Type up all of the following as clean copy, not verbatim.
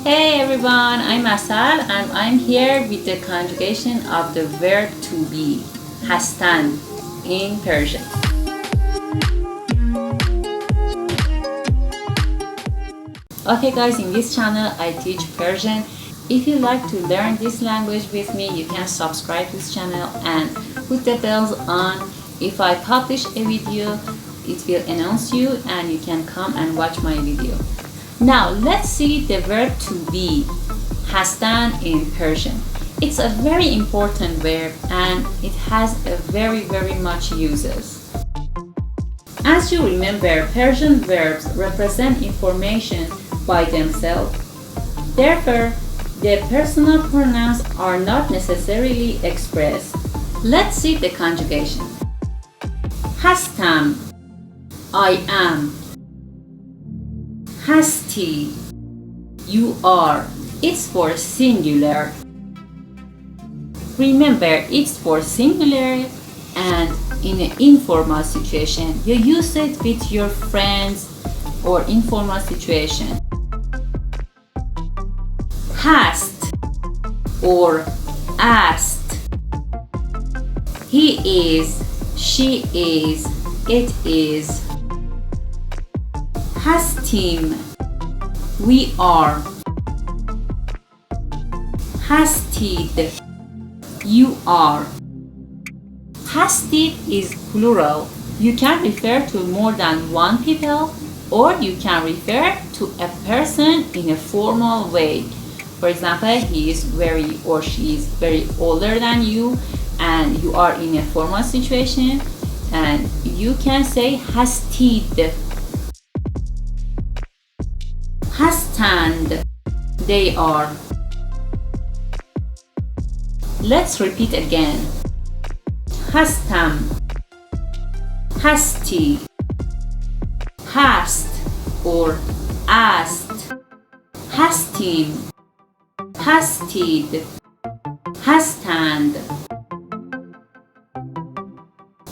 Hey everyone, I'm Asal and I'm here with the conjugation of the verb to be, hastan, in Persian. Okay guys, in this channel I teach Persian. If you like to learn this language with me, you can subscribe to this channel and put the bells on. If I publish a video, it will announce you and you can come and watch my video. Now let's see the verb to be, hastan, in Persian. It's a very important verb and it has a very much uses. As you remember, Persian verbs represent information by themselves. Therefore, the personal pronouns are not necessarily expressed. Let's see the conjugation. Hastam, I am. Hasti, you are. It's for singular. Remember, it's for singular and in an informal situation. You use it with your friends or informal situation. Hast or asked. He is, she is, it is. Hastim, we are. Hastid, you are. Hastid is plural. You can refer to more than one people, or you can refer to a person in a formal way. For example, he is very or she is very older than you and you are in a formal situation and you can say hastid. Hastand, they are. Let's repeat again. Hastam, hasti, hast or asked, hastim, hastid, hastand.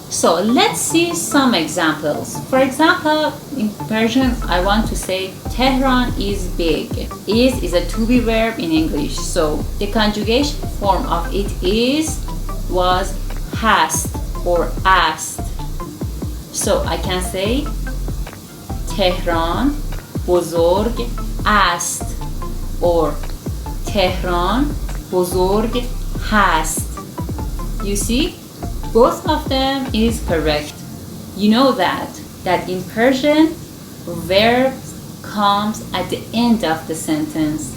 So let's see some examples. For example, in Persian, I want to say Tehran is big. Is a to be verb in English. So the conjugation form of it was hast or asked. So I can say Tehran bozorg ast or Tehran bozorg hast. You see? Both of them is correct. You know that in Persian, verb comes at the end of the sentence.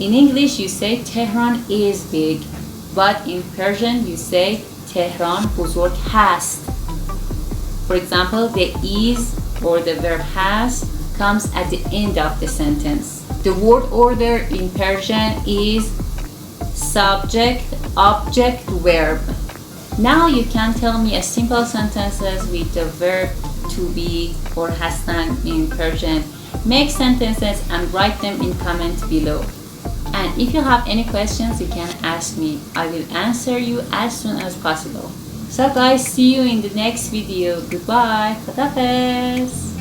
In English, you say Tehran is big, but in Persian, you say Tehran buzurg hast. For example, the is or the verb has comes at the end of the sentence. The word order in Persian is subject, object, verb. Now you can tell me a simple sentences with the verb to be or hastan in Persian. Make sentences and write them in comments below. And if you have any questions, you can ask me. I will answer you as soon as possible. So guys, see you in the next video. Goodbye. Khodafez.